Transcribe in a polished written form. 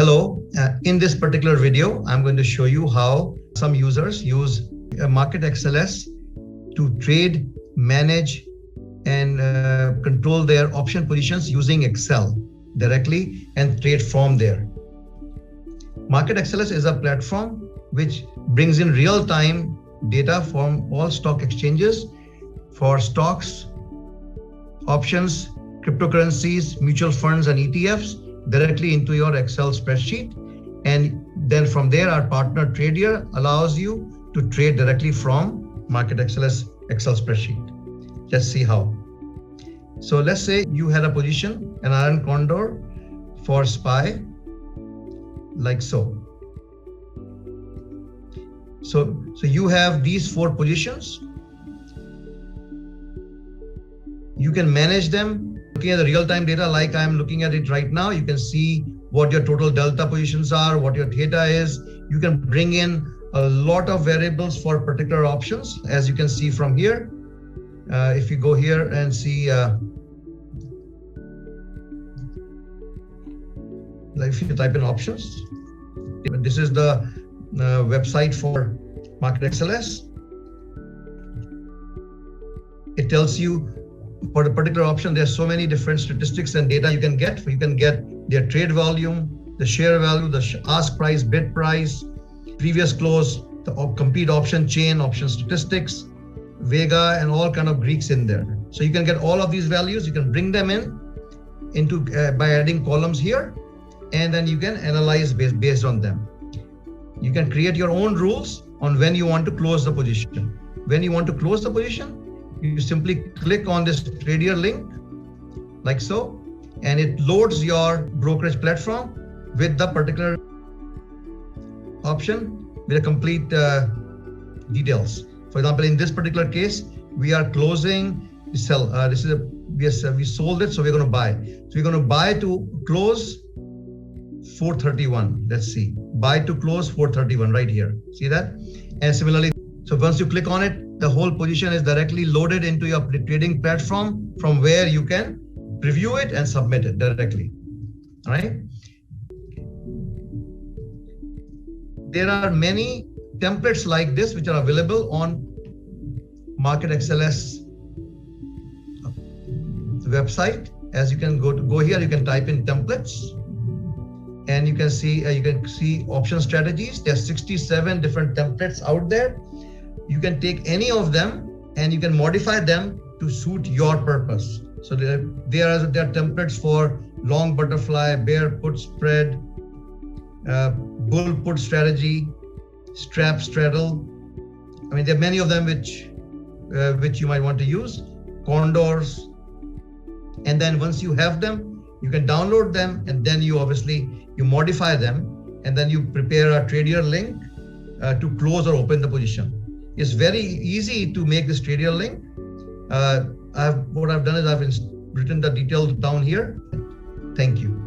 Hello, in this particular video, I'm going to show you how some users use MarketXLS to trade, manage, and control their option positions using Excel directly and trade from there. MarketXLS is a platform which brings in real-time data from all stock exchanges for stocks, options, cryptocurrencies, mutual funds, and ETFs directly into your Excel spreadsheet. And then from there, our partner Tradier allows you to trade directly from MarketXLS Excel spreadsheet. Let's see how. So let's say you had a position, an iron Condor for SPY, like so. So you have these 4 positions. You can manage them. Looking at the real-time data like I'm looking at it right now, you can see what your total delta positions are, what your theta is. You can bring in a lot of variables for particular options, as you can see from here. If you go here and see, like if you type in options, this is the website for MarketXLS. It tells you for the particular option, there's so many different statistics and data you can get. You can get their trade volume, the share value, the ask price, bid price, previous close, the complete option chain, option statistics, Vega, and all kind of Greeks in there. So you can get all of these values. You can bring them into by adding columns here, and then you can analyze based on them. You can create your own rules on when you want to close the position. When you want to close the position, you simply click on this Tradier link, like so, and it loads your brokerage platform with the particular option with a complete details. For example, in this particular case, we are closing the sell. We sold it, so we're going to buy. So we're going to buy to close 431. Let's see, buy to close 431 right here. See that? And similarly, so once you click on it, the whole position is directly loaded into your trading platform from where you can preview it and submit it directly. All right. There are many templates like this which are available on MarketXLS website. As you can go here, you can type in templates, and you can see option strategies. There's 67 different templates out there. You can take any of them and you can modify them to suit your purpose. So there are templates for long butterfly, bear put spread, bull put strategy, strap straddle. I mean, there are many of them which you might want to use, condors. And then once you have them, you can download them, and then you modify them, and then you prepare a Tradier link to close or open the position. It's very easy to make this Tradier link. What I've done is I've written the details down here. Thank you.